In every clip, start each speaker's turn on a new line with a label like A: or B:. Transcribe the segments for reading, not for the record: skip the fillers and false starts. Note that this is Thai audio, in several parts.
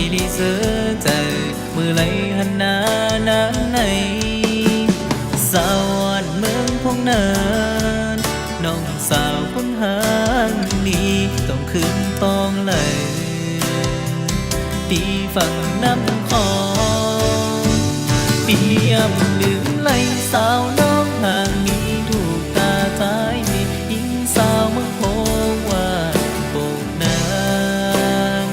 A: đi giữa trời mưa lấy hân na nắng này sao anh mương phong nơn nông sao con hang đi tổngคืนต้องเลยปีฝั่งน้ำคองเปียมลืมไหลสาวน้องห่างนี้ถูกตาท้ายมีหญิงสาวเมืองโพว่าโบกนาง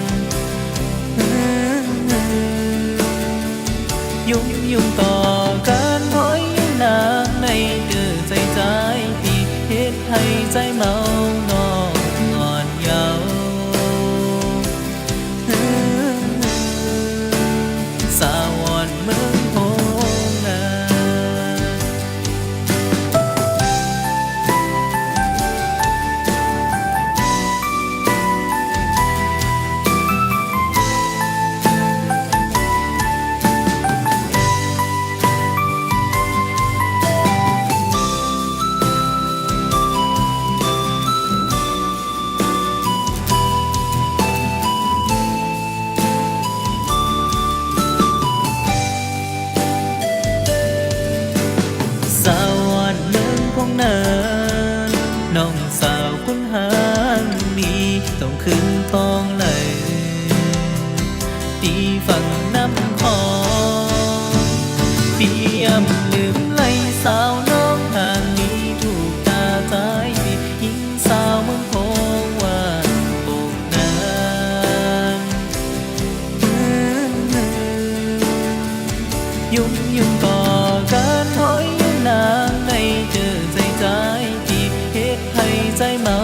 A: ยุ่งต่อการถอยนางในเดือใจที่เฮ็ดให้ใจเมานองอ่อนเยาว์สาวอ่อนเมืองโพงาเนินน้องสาวคนหางนี้ต้องขึ้นต้องเลยตีฝั่งน้ำคองเปียมลืมไหลสาวน้องห่างนี้ถูกตาท้ายมีหญิงสาวเมืองโพว่าโบกนางยุ่งต่อการถอยนางในเจอใจที่เฮ็ดให้ใจเมา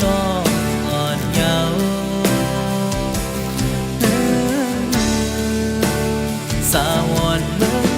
A: นองอ่อนเยาว์สาวอ่อนเมือง